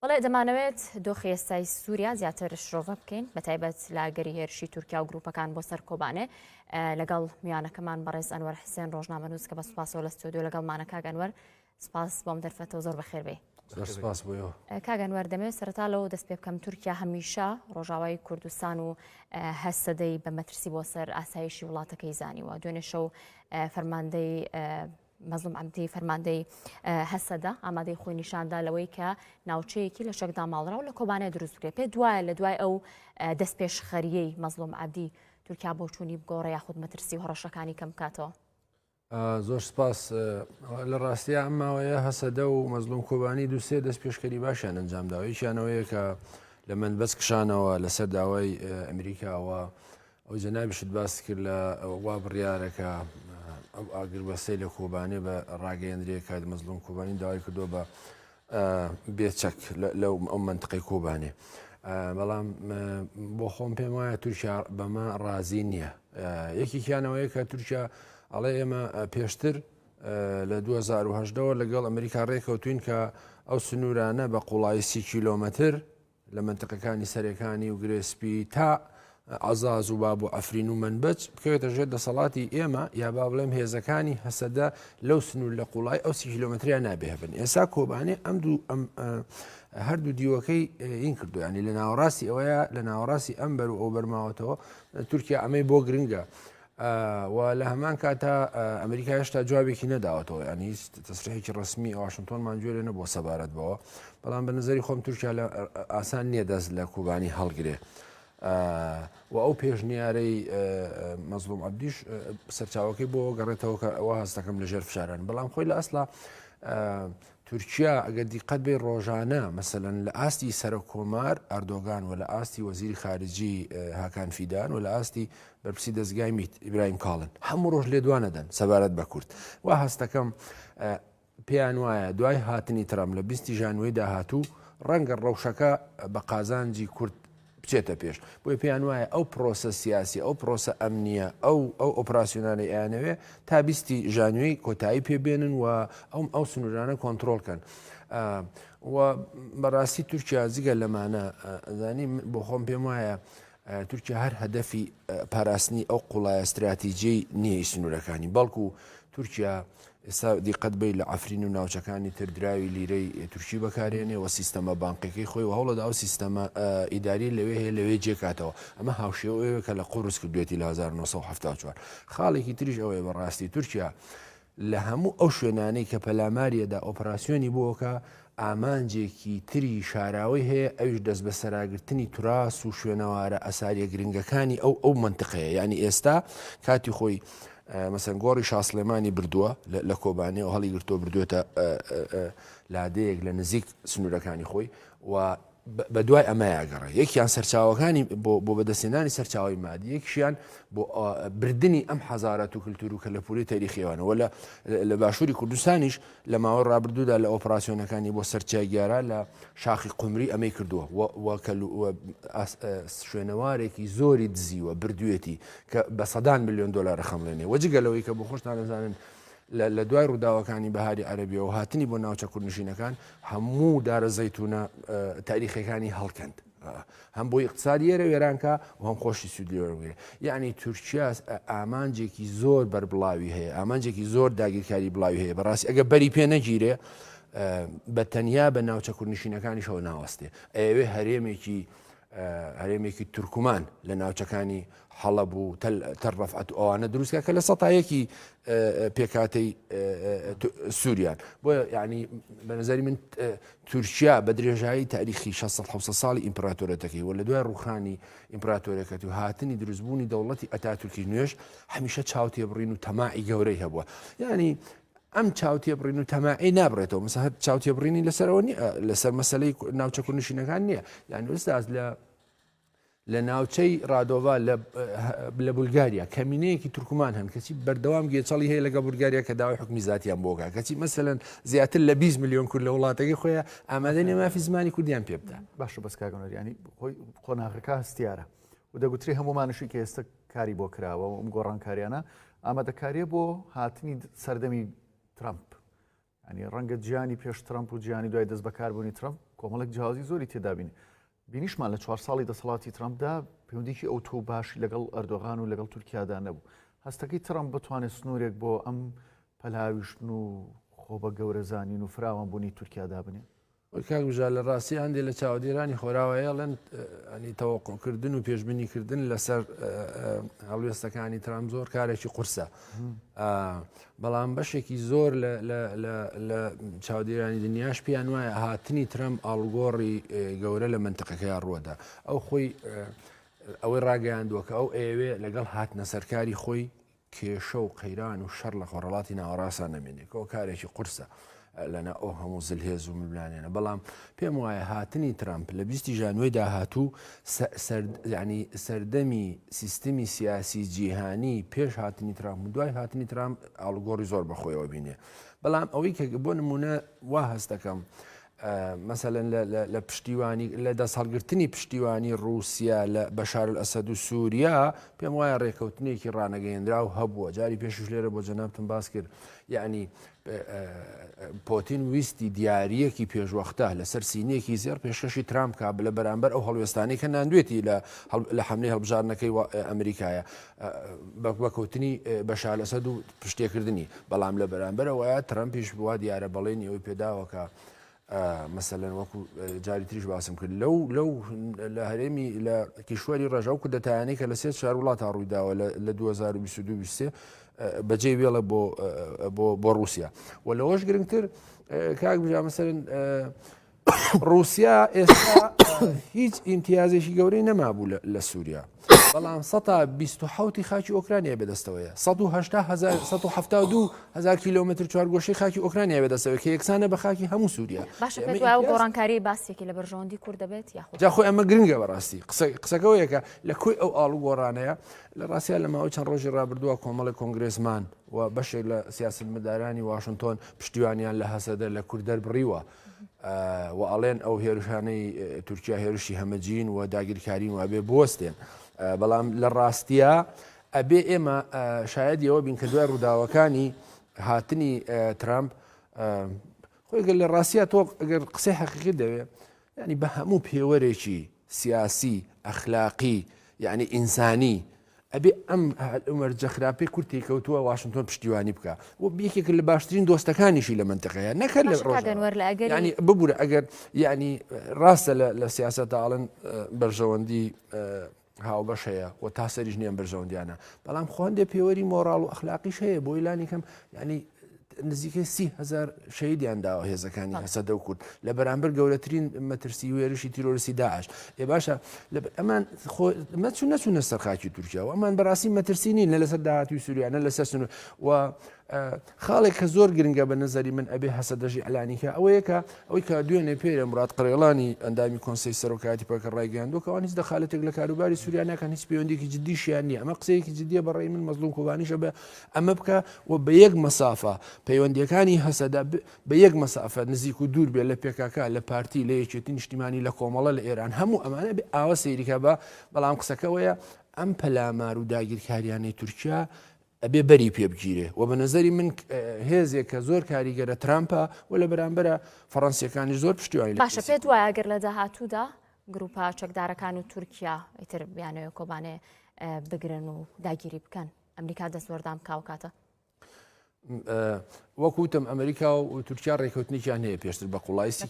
وڵێ دەمانەوێت دۆخی ئێستای سووریا زیاتر شرۆڤە بکەین بە تایبەت لاگەری هێرشی تورکیا و گروپەکان بۆ سەر کۆبانێ لەگەڵ میوانەکەمان بەڕێز ئەنوەر حسێن ڕۆژنامەنووس کە بە سوپاسەوە لە ستۆدیۆ لەگەڵمانە کاک ئەنوەر سپاس بۆم دەرفەتەوە زۆر بەخێر بێ. سپاس بۆیەوە. کاک ئەنوەر دەمەوێت سەرەتا لەوە دەست پێ بکەم تورکیا هەمیشە ڕۆژاوای کوردستان و هەستەدەی بە مەترسی بۆ سەر ئاسایشی وڵاتەکەی زانیوە. دوێنێ شەو فەرماندەی مەزلوم عەبدی فەرماندەی هەسەدا ئامادەی خۆی نیشاندا لەوەی کە ناوچەیەکی لە شەکدا ماڵڕا و لە کۆبانێ دروست بکرێت. پێ دوایە لە دوای ئەو دەست پێشخەریەی مەزلوم عەبدی تورکیا بۆ چوونی بگۆڕە یاخود مەترسی و هەڕەشەکانی کەم بکاتەوە. زۆر سپاس. لە ڕاستیە ئەم ماوەیە هەسەدە و مەزلوم کۆبانی دووسێ دەست پێشکەری باشیان ئەنجامداوە. یەکیانەوەیە کە لە منبەست کشانەوە لەسەر داوای ئەمریکاوە ئەو جەنابیشت باس کرد لە وا بڕیارەکە ئەو ئاگربەستەی لە کۆبانێ بە ڕاگەیەندرێت کات مەزلوم کۆبانی داوای کردو بە بێچەک لەو ئەو منتقەی کۆبانێ. بەڵام بۆ خۆم پێم وایە تورکیا بەمە ڕازی نییە. یەکێکیانەوەیە کە تورکیا ئەڵێ ئێمە پێشتر لە 2010ەوە لەگەڵ ئەمریکا ڕێکەوتوین کە ئەو سنوورانە بە قوڵایی 30 کیلۆمەتر لە منتقەکانی سەرەکانی و گرێسپی تا عەزاز و باب و ئەفرین و منبەج بکەوێتە ژێر دەسەڵاتی ئێمە یا با بڵێم هێزەکانی هەسەدە لەو سنوور لە قوڵای ئەو 30 کیلۆمەتریان نابێ بن. ئێستا کۆبانێ هەردوو دیوەکەی این کردو، ینی لە ناوەڕاستی ئەوەیە لە ناوەڕاستی ئەم بەر و ئەو بەرماوەتەوە تورکیا ئەمەی بۆ گرنگە و لە هەمان کاتا ئەمریکا هێشتا جوابێکی نەداوەتەوە، ینی هیچ تەسریحێکی ڕسمی واشنگتۆنمان گوێ نەبووە سەبارەت بەوە. بەڵام بە نظری خۆم تورکیا لە ئاسان نییە دەست لە کۆبانی هەڵگرێ و ئەو پێشنیارەی مەزلوم عەبدیش سەرچاوەکەی بۆ گەڕێتەوە کە ئەوە هەست دەکەم لەژێر فشاران. بەڵام خۆی لە ئەسڵا تورکیا ئەگەر دیقەت بێ ڕۆژانە مەسەلەن لە ئاستی سەرۆکۆمار ئەردۆگان و لە ئاستی وەزیری خارجی هاکان فیدان و لە ئاستی بەرپرسی دەستگای میت ئیبراهیم کاڵن هەموو ڕۆژ لێ دوانەدەن سەبارەت بە کورد. وا هەستەکەم پێیان وایە دوای هاتنی ترامپ لە 20 ژانوێی داهاتوو ڕەنگە ڕەوشەکە بە قازانجی کورد بچێتە پێش. بۆی پێیان وایە ئەو پرۆسە سیاسی ئەو پرۆسە ئەمنیە ئەو ئۆپراسیۆنانەی ئەیانەوێ تا 20 ژانوێی کۆتایی پێبێنن و ئەو سنوورانە کۆنتترۆلکەن. و بەڕاستی تورکیا جگە لەمانە زانی بۆ خۆم پێم وایە تورکیا هەر هەدەفی پاراستنی ئەو قوڵایە استراتیجی نییە سنوورەکانی، بەڵکو تورکیا ئێستا دیقەت بی لە ئەفرین و ناوچەکانی تردراوی لیرەی تورکی بەکارێنێ و سیستەمە بانقیەکەی خۆی و هەوڵەدا ئەو سیستەمە ئیداری لەوێ هەیە لەوێ جێکاتەوە. ئەمە هاوشێوەیە کە لە قوڕس کردوێتی لە 1974. خاڵێکی تریش ئەوەیە بەڕاستی تورکیا لە هەموو ئەو شوێنانەی کە پەلاماریەدا ئۆپراسیۆنی بووەکە ئامانجێکی تری شاراوی هەیە، ئەوش دەست بە سەراگرتنی توراس و شوێنەوارە ئەساریە گرنگەکانی ئەو منتقەیە. ینی ئێستا کاتی خۆی مەسەن گۆڕی شاسلێمانی بردووە لە کۆبانێ و هەڵی گرتۆ بردوێتە لادەیەک لە نزیک سنوورەکانی خۆی و بە دوای ئەمایگەڕێ. یەکیان سەرچاوەکانی بۆ بەدەستێنانی سەرچاوی مادی، یەکشیان بۆ بردننی ئەم حەزارەت و کللتور و کە لە پولی تاریخیوانەوە لە باشووری کوردستانیش لە ماوە ڕابردوودا لە ئۆپراسیۆنەکانی بۆ سەرچاگیارە لە شاخی قمری ئەمەی کردووە شوێنەوارێکی زۆری دزیوە بردوێتی کە بە سەدان ملیۆن دلار خەمڵێنێ. وەجگەلەوەی کە بۆ خۆشتان نەزانن لە دوای ڕووداوەکانی بەهاری عەرەبیە و هاتنی بۆ ناوچە کوردنشینەکان هەموو دارە زەیتونە تاریخەکانی هەڵکەند، هەم بۆ اقتصادیێرە وێرانکە و هەم خۆشی سوودلێوەرگێ. یعنی تورکیا ئامانجێکی زۆر بەربڵاوی هەیە، ئامانجێکی زۆر داگیرکاری بڵاوی هەیە. بەڕاستی ئەگە بەری پێ نەگیرێ بە تەنیا بە ناوچە کوردنشینەکانیشەوە ناوەستێ. ئەوێ هەرێمێکی تورکمان لە ناوچەکانی حەڵەب و تەڕەفعەت ئەوانە دروستکە کە لە سەتایەکی پێکاتەی سووریان. بۆیە یعنی بە نظری من تورکیا بە درێژایی تاریخی 600 ساڵی ئیمپراتۆرەتەکەی و لە دوای ڕوخانی ئیمپراتۆرەکەت و هاتنی دروستبوونی دەوڵەتی ئەتاتورکی نوێژ هەمیشە چاوتێبڕین و تەماعی گەورەی هەبووە. ینی ئەم چاوتێبڕین و تەماعی نابڕێتەوە مەسەڵەن هەر چاوتێبڕینی لەسەرەوە لەسەر مەسەلەی ناوچە کوردنشینەکان نییە. یعنی ئێستا لە ناوچەی ڕادۆڤا لە بولگاریا کەمینەیەکی تورکمان هەن کەچی بەردەوام گێچەڵی هەیە لەگە بولگاریا کە داوای حکمی زاتیان بۆکە، کەچی مەسەلەن زیاتر لە 20 ملیۆن کورد لە وڵاتەکەی خۆیان ئامادە نیە مافی زمانی کوردیان پێ بدەن. باشە بەس کاگەنۆر ینی قۆناغەکە هەستیارە و دەگوتری هەمومانشی کە ئێستا کاری بۆ کراوە و ئەم گۆڕانکاریانە ئامادەکاریە بۆ هاتنی سەردەمی ترامپ. ئەنی ڕەنگە گیانی پێش ترامپ و گیانی دوای دەست بەکاربوونی ترامپ کۆمەڵێک جیازی زۆری تێدابینی بینیشمان لە 4 ساڵی دەسەڵاتی ترامپدا پەیوەندیکی ئەو تۆ باشی لەگەڵ ئەردۆغان و لەگەڵ تورکیادا نەبوو هەستەکەی ترامپ بتوانێت سنوورێک بۆ ئەم پەلاویشتن و خۆ بە گەورەزانین و فراوانبوونی تورکیادا بنێ کاکبژار لە ڕاستی هەندێک لە چاودێرانی خۆراوەیەڵێن ئەنی تەوەقعکردن و پێشبینیکردن لەسەر هەڵوێستەکانی ترامپ زۆر کارێکی قورسە بەڵام بەشێکی زۆر لە چاودێرانی دنیاش پیان وایە هاتنی ترامپ ئاڵگۆڕی گەورە لە منتقەکەیان ڕووەدا ئەو خۆی ئەوەی ڕاگەیاندووە کە ئەو ئێوێ لەگەڵ هاتنە سەرکاری خۆی کێشە و قەیران و شەڕ لە خۆڕەڵاتی ناوەڕاستان نامێنێت ئەو کارێکی قورسە لەنە ئەو هەموو زلهێز و ململانێنە بەڵام پێم وایە هاتنی ترامپ لە 20 ژانوێی داهاتوو ینی سەردەمی سیستمی سیاسی جیهانی پێش هاتنی ترامپ و دوای هاتنی ترامپ ئاڵگۆڕی زۆر بەخۆیەوە بینێ بەڵام ئەوەی کە بۆ نمونە وا هەست دەکەم مثلەن لە پشتیوانی لە دەسەڵگرتنی پشتیوانی رووسیا لە بەشار ئەسەد و سووریا پێم وایە ڕێکەوتنێکی ڕانەگەیەندرا و هەبووە جاری پێشش لێرە بۆ جەنابتم باس کرد یعنی پۆتین ویستی دیارریەکی پێشوەختە لەسەر سینێکی زێر پێشکەشی ترامپ کا لە بەرامبەر ئەو هەڵوێستانی کە ناندوێتی لە حملەی هەڵبژارنەکەی ئەمریکایە بەکەوتنی بەشار ئەسەد و پشتێکردنی بەڵام لە بەرامبەرەوەیە ترامپیش بووە دیارە بەڵێنی ئەوی پێداوەکە مثلەن وەکو جاری تریش باسم کرد لەو لە هەرێمی لە کیشوەری ڕێژە و کودەتایانەی کە لە 3 شار وڵات ڕوویداوە لە 2022 بەجێ وێڵە بۆ رووسیا و لەوەش گرنگتر کاک بژا مەسەرن رووسیا ئێستا هیچ ئیمتیازێکی گەورەی نەمابوو لە سووریا بەڵام 127 خاکی ئۆکرانیا بەدەستەوەیە 172,000 کیلومتر چوارگۆشەی خاکی ئۆکرانیا بەدەستەوە کە یەکسانە بە خاکی هەموو سووریا باشە پێت وایە گۆڕانکاری باسێکی لە بەرژەوەندی کورد دەبێت جا خۆی ئەمە گرنگە بەڕاستی قسەکەوەیەکە لە کوی ئەو ئاڵوو گۆڕانەیە لە ڕاستیا لە ماوەی چەند ڕۆژی ڕابردووە کۆمەڵی کۆنگرێسمان و بەشێک لە سیاسەتمەدارانی واشنگتۆن پشتیوانیان لە هەسەدە لە کورد دەربڕیوە و ئەڵێن ئەو هێرشانەی تورکیا هێرشی هەمەجین و داگیرکارین وابێ بوەستێن بەڵام لە ڕاستیە ئەبێ ئێمە شایەدیەوە بین کە دوای ڕووداوەکانی هاتنی ترامپ خۆی لە ڕاستیە تۆ ئەگەر قسەی حەقیقی دەوێت ینی بە هەموو پێوەرێکی سیاسی ئەخلاقی یعنی ئینسانی ئەبێ ئەم ئەمەرجە خراپەی کورتی کەوتووە واشنگتۆن پشتیوانی بکە و یەکێک لە باشترین دۆستەکانیشی لە منتقەیە نەکرد لە ڕۆژانی ببوورە ئەگەر یعنی ڕاستە لە سیاسەتاڵن بەرژەوەندی هاوبەش هەیە و تا سەریش نییە بەرژەوەندیانە بەڵام خۆندێ پێوەری مۆراڵ و ئەخلاقیش هەیە بۆ ئیلانی کەم ینی نزیکەی 30,000 شەهیدیان داوە هێزەکانی هەسەدە و کورد لە بەرامبەر گەورەترین مەترسی وێرشی تیرۆریستی داعش باشە ئەمان نەچوونە سەر خاکی تورکیا و ئەمان بەڕاستی مەترسی نین لە لەسەر داهاتوی سووریانە لەسەر سن و خاڵێک کە زۆر گرنگە بە نەزەری من ئەبێ هەسەدەژی ئەلانیکە ئەوەیەکە ئەوەی کە دوێنێ پێرە مراد قڕێڵانی ئەندامی کۆنسەی سەرۆکاتی پەکە ڕایگەیاندووە کەوان هیچ دەخالەتێک لە کاروباری سووریانەکان هیچ پەیوەندێکی جددیشیان نییە ئەمە قسەیەکی جددیە بەڕێی من مەزلوم کۆبانیشە بە ئەمە بکە و بە یەک مەسافە پەیوەندیەکانی هەسەدا بە یەک مەسافە نزیک و دوور بێت لە پێکاکە لە پارتی لە یەکێتی نیشتیمانی لە کۆمەڵە لە ئێران هەموو ئەمانە بێ ئاوە سەیریکە بە بەڵام قسەکەوەیە ئەم پەلامار و داگیرکاریانەی تورکیا ئەبێ بەری پێ بگیرێ و بە نظری من هێزێک کە زۆر کاریگەرە ترامپە و لە بەرامبەرە فەڕەنسیەکانی زۆر پشتیوانی باشە پێت وایە ئەگەر لە داهاتوودا گروپا چەکدارەکان و تورکیا ئیتر بیانەوە کۆبانێ بگرن و داگیری بکەن ئەمریکا دەستوەردام کاوکاتە وەکوتم ئەمریکا و تورکیا ڕێکەوتنێکیان هەیە پێشتر بە قوڵایسی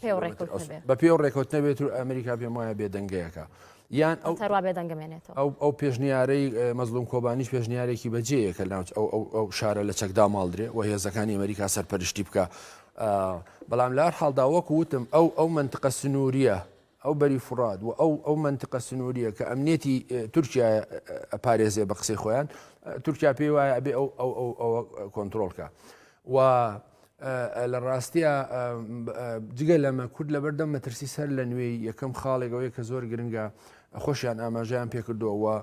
بە پێ ڕێکەوت نەبێت و ئەمریکا پێم وایە بێدەنگەیەەکە یان ئەو پێشنیارەی مەزلوم کۆبانیش پێشنیارێکی بەجێیەکە ئەو شارە لە چەکدا ماڵدرێ و هێزەکانی ئەمریکا سەرپەرشتی بکە بەڵام لە هەر حاڵدا وەکو وتم ئەو منتقە سنووریە ئەو بەری فراد و ئەو منتقە سنووریە کە ئەمنێتی تورکیا ئەپارێزێ بە قسەی خۆیان تورکیا پێی وایە ئەبێ ئەو کۆنتترۆلکە و لە ڕاستیە جگە لەمە کورد لە بەردەم مەترسی سەر لە نوێی یەکەم خاڵێکەوەی کە زۆر گرنگە خۆشیان ئاماژیان پێکردووە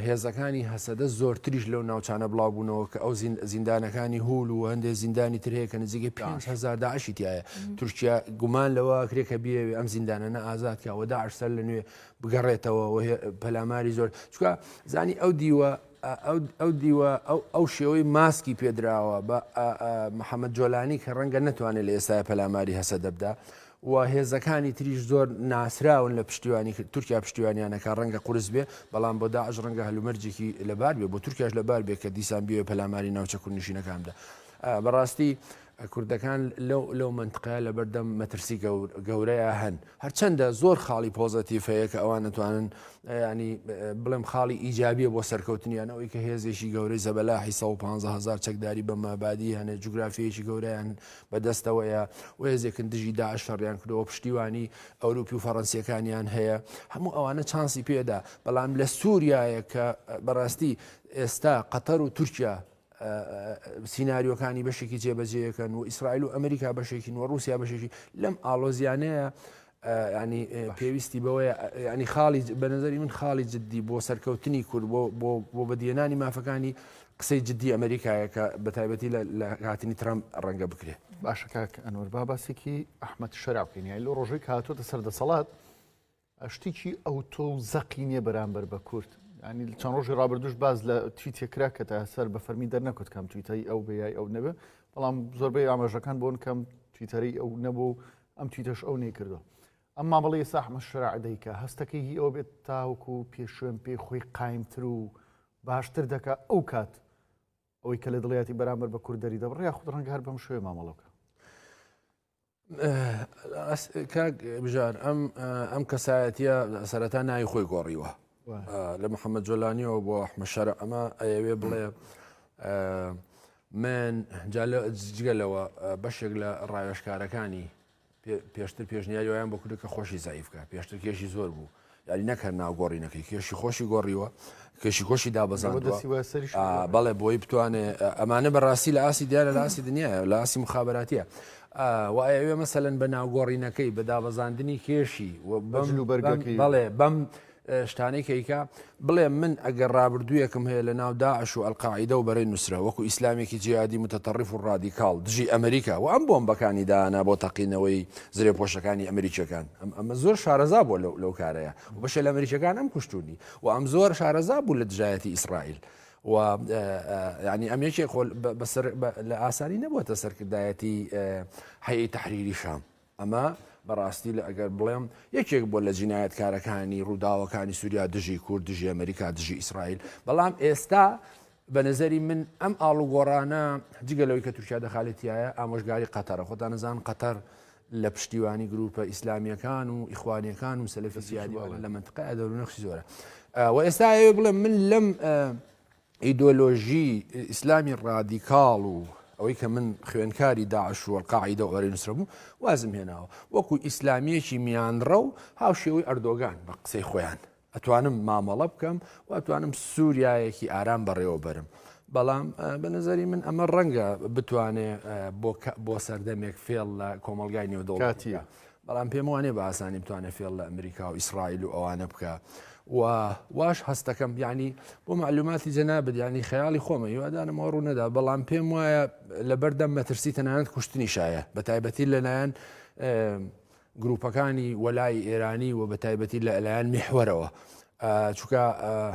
هێزەکانی هەسەدە زۆرتریش لەو ناوچانە بڵاوبوونەوە کە ئەو زیندانەکانی هول و هەندێک زیندانی ترەیە کە نزیکەی 5,000 داعشی تایە تورکیا گومان لەوە کرێکە بێ ئەم زیندانانە ئازاد کەەوە داعش سەر لە نوێ بگەڕێتەوە پەلاماری زۆر چکە زانی ئەو دیوە ئەو دیوە ئەو شێوەی ماسکی پێدراوە بە محەممەد جۆلانی کە ڕەنگە نەتوانێت لە ئێستای پەلاماری هەسە دەبدا و هێزەکانی تریش زۆر ناسراون لە پشتیوانی تورکیا پشتیوانیانەکە ڕەنگە قورس بێ بەڵام بۆ داعش ڕەنگە هەلومەرجێکی لەبار بێ بۆ تورکیاش لەبار بێ کە دیسان بێ پەلاماری ناوچە کوردنشینەکاندا بەڕاستی کوردەکان لەو منطقەیە لە بەردەم مەترسی گەورەیە هەن هەرچەندە زۆر خاڵی پۆزتیف هەیە کە ئەوان نتوانن ینی بڵێم خاڵی ئیجابیە بۆ سەرکەوتنیان ئەوەی کە هێزێکی گەورەی زەبەلاحی 150,000 چەکداری بە مابادی هەنێ جوگرافیەکی گەورەیان بەدەستەوەیە و هێزێکن دژی داعش فەڕیان کردەوە پشتیوانی ئەوروپی و فەڕەنسیەکانیان هەیە هەموو ئەوانە چانسی پێدا بەڵام لە سووریایە کە بەڕاستی ئێستا قەتەر و تورکیا سیناریۆکانی بەشێکی جێبەجێەکەن و ئیسرائیل و ئەمریکا بەشێکی و رووسیا بەشێکی لەم ئالۆزیانەیە ینی پێویستی بەوەیە ینی خاڵی بە نظری من خاڵی جددی بۆ سەرکەوتنی کورد بۆ بەدیێنانی مافەکانی قسەی جددی ئەمریکایە کە بە تایبەتی لە هاتنی ترامپ ڕەنگە بکرێت. باشە کاک ئەنوەر با باسێکی ئەحمەد شەرع بکەین لە ڕۆژەی هاتوۆتە سەردەسەڵات شتێکی ئەوتۆ زەقی نییە بەرامبەر بە کورد ینی چەند ڕۆژی ڕابردوش باز لە تویتێکرا کە تا سەر بە فەرمی دەرنەکوت کەم تویتەی ئەو بەیای ئەو نەبێ بەڵام زۆربەی ئاماژەکان بۆن کەم تویتەری ئەو نەبوو ئەم تویتەش ئەو نەیکردو ئەمما بەڵێ ئێستا ئەحمەد شەرع دەیکە هەستەکەی ئەو بێت تاوەکو پێشوێن پێی خۆی قایمتر و باشتر دەکات ئەو کات ئەوەی کە لە دڵیاتی بەرامبەر بە کورد دەری دەبڕێ خود ڕەنگە هەر بەم شوێ مامەڵەکە کاک بژار ئەم کەسایەتیە سەرەتا ناوی خۆی گۆڕیوە لە محەممەد جۆلانیەوە بۆ ئەحمەد شەرع ئەمە ئەیەوێ بڵێ من جگەلەوە بەشێک لە ڕایۆشکارەکانی پێشتر پێشنیاریوایان بۆ کوردەکە خۆشی زایفکە پێشتر کێشی زۆر بوو یاری نەکرد ناوگۆڕینەکەی کێشی خۆشی گۆڕیوە کێشی خۆشی دابەزاندوە بەڵێ بۆی بتوانێت ئەمانە بەڕاستی لە ئاسی دیارە لە ئاسی دنیاە لە ئاسی مخابراتیە و ئەوێ مەسەلەن بە ناوگۆڕینەکەی بە دابەزاندنی کێشی بەڵێ بەم شتانەی کەیکا بڵێ من ئەگەر ڕابردوویەکم هەیە لە ناو داعش و ئەلقاعیدە و بەرەی نووسرە وەکو ئیسلامێکی جیهادی متەتەڕیف و ڕادیکاڵ دژی ئەمریکا و ئەم بۆمبەکانی دانا بۆ تەقینەوەی زرێ پۆشەکانی ئەمریکیەکان ئەمە زۆر شارەزا بووە لەو کارەیە و بەشە لە ئەمریکیەکان ئەم کوشتونی و ئەم زۆر شارەزا بوو لە دژایەتی ئیسرائیل و ینی ئەم یەکێک لە ئاسانی نەبووەتە سەرکردایەتی هەیەی تەحریری شام ئەمە بەڕاستی لە ئەگەر بڵێم یەکێک بۆ لە جینایەتکارەکانی ڕووداوەکانی سووریا دژی کورد دژی ئەمریکا دژی ئیسرائیل بەڵام ئێستا بە نظری من ئەم ئاڵوگۆڕانە جگەلەوەی کە تورکیا دەخالێتیایە ئامۆژگاری قەتەرە خۆتان نەزان قەتەر لە پشتیوانی گروپە ئیسلامیەکان و ئیخوانیەکان و سەلەفی زیادی لە منطقەیە دەورونەخشی زۆرە و ئێستا بڵێم من لەم ئیدۆلۆژی ئیسلامی ڕادیکاڵ و ئەوەی کە من خوێنکاری داعش و ئەلقاعیدە و ئەرەی نووسرە بوو وازم هێناوە وەکو ئیسلامیەکی میانڕە و هاوشێوەی ئەردۆگان بە قسەی خۆیان ئەتوانم مامەڵە بکەم و ئەتوانم سووریایەکی ئارام بەڕێوە بەرم بەڵام بە نظری من ئەمە ڕەنگە بتوانێت بۆ سەردەمێک فێڵ لە کۆمەلگای نێودەوڵەتیە بەڵام پێم وانێ بە ئاسانی بتوانێت فێڵ لە ئەمریکا و ئیسرائیل و ئەوانە بکە واش هەستەکەم یعنی بۆ معلوماتی جەنابەت ینی خەیاڵی خۆمە هیوادانمەوە ڕوو نەدا بەڵام پێم وایە لە بەردەم مەترسی تەنانەت کوشتنی شایە بە تایبەتی لەلایەن گروپەکانی وەلای ئێرانی و بە تایبەتی لە لایەن میحوەرەوە چونکە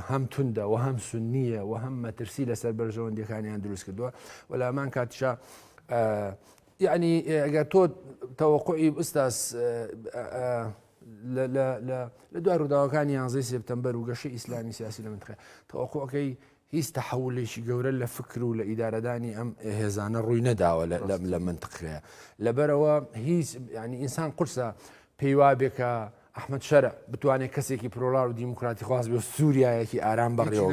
هەم توندە و هەم سونیە و هەم مەترسی لەسەر بەرژەوەندیەکانیان دروست کردووە وەلامان کاتیشا یعنی ئەگەر تۆ تەوەقعی ئوستاس لە دوای ڕووداوەکانی 11 سپتەمبەر و گەشەی ئیسلامی سیاسی لە منطقە تەوەقعەکەی هیچ تەحولێکی گەورە لە فکر و لە ئیدارەدانی ئەم هێزانە ڕووی نەداوە لە منطقەیە لەبەرەوە هیچ ینی ئینسان قورسە پێی وابێکە ئەحمەد شەرع بتوانێت کەسێکی پرۆلار و دیموکراتی خواست بێ و سووریایەکی ئارام بەڕێوە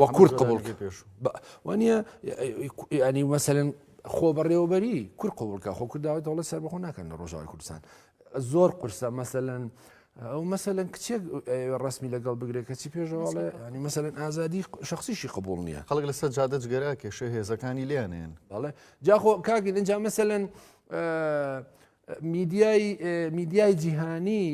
وە کورد قبول وانە ینی مەسەلەن خۆ بەڕێوەبەری کورد قبولکە خۆ کورداوای دەوڵەت سەربەخۆ ناکەن لە ڕۆژاوای کوردستان زۆر قورسە مەسەلەن ئەو مەسەلەن کچێک ڕسمی لەگەڵ بگرێت کەچی پێشەوەڵێ ینی مەسەلەن ئازادی شخصیشی قبول نییە خەڵک لەسەر جادە جگەرا کێشە هێزەکانی لیانێن بەڵێ جاخۆ کاکی ئەنجا مەسەلەن میدیای جیهانی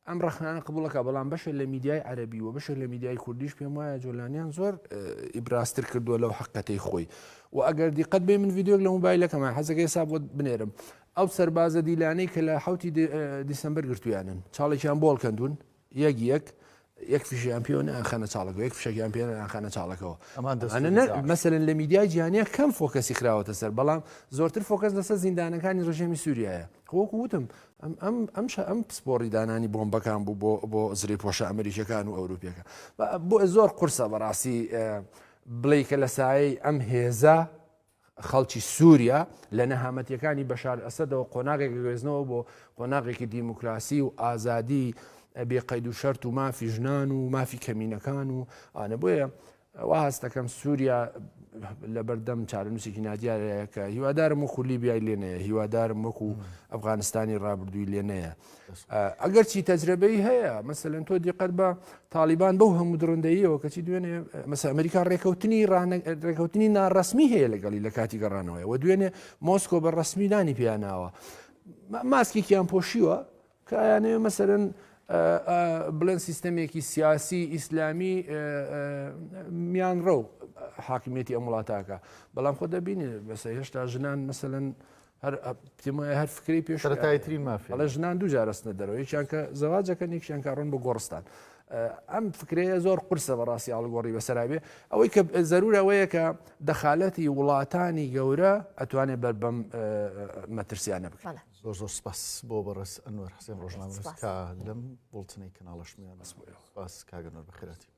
ئەم ڕەخنانە قبولەکە بەڵام بەشە لە میدیای عەربی و بەشە لە میدیای کوردیش پێم وایە جۆلانیان زۆر ئیبراستر کردووە لەو حقەتەی خۆی و ئەگەر دیقەت بێ من ڤیدۆک لە مۆبایلەکەمە حەزەکەی سا بۆ بنێرم ئەو سەربازە دیلانەی کە لە 7 دیسەمبەر گرتویانن چاڵێکیان بۆڵ کەندون یەک یەک فیشیان خانە چاڵەکە یەک فشێکیان پێ خانە چاڵەکەەوە ئەمان مەسەرن لە میدیای جیهانیە کەم فۆکەسی خراوەتە سەر بەڵام زۆرتر فۆکەس لەسەر زیندانەکانی ڕژێمی سووریایە خۆکو وتم ئەم پسپۆڕی دانانی بۆمبەکان بوو بۆ زری پۆشە ئەمریکەکان و ئەوروپیەکە بۆ زۆر قورسە بەڕاستی بڵێ کە لە سایەی ئەم هێزە خەڵکی سووریا لە نەهامەتیەکانی بەشار ئەسەدەوە قۆناغێک گوێزنەوە بۆ قۆناغێکی دیموکراسی و ئازادی بێ قەید و شەرت و مافی ژنان و مافی کەمینەکان و ئانە بۆیە وا هەستەکەم سووریا لە بەردەم چارەنووسێکی نادیارەیە کە هیوادارم وەکو لیبیای لێنەیە هیوادارم وەکو ئەفغانستانی ڕابردووی لێنەیە ئەگەر چی تەجربەی هەیە مەسەلەن تۆ دیقەت بە تالیبان بەو هەموو درڕندەیەوە کەچی دوێنێ مەسە ئەمریکا ڕێکەوتنی ناڕەسمی هەیە لەگەڵی لە کاتی گەڕانەوەی و دوێنێ مۆسکۆ بە ڕسمیدانی پیاناوە ماسکێکیان پۆشیوە کە یانەیە مەسەرەن بڵێن سیستەمێکی سیاسی ئیسلامی میانڕە و حاکمیەتی ئەم وڵاتاکە بەڵام خۆ دەبینێ بەسە هێشتا ژنان مەسەلەن هەر فکری پێش سەرەتاییترین مافی بەڵێ ژنان دوو جارەستنە دەرەوە یەکیان کە زەواجەکەن یەکیان کە ڕۆن بە گۆڕستان ئەم فکرەیە زۆر قورسە بەڕاستی ئاڵگۆڕی بەسەرابێ ئەوەی کە زەرورەوەیە کە دەخالەتی وڵاتانی گەورە ئەتوانێت بەربەم مەترسیانە بکەن زۆر سپاس بۆ بەڕێز ئەنوەر حسێن ڕۆژنامەنووس کە لەم بڵتنەی کەناڵەشمیان سپاس کاگەنەوە بەخێراتی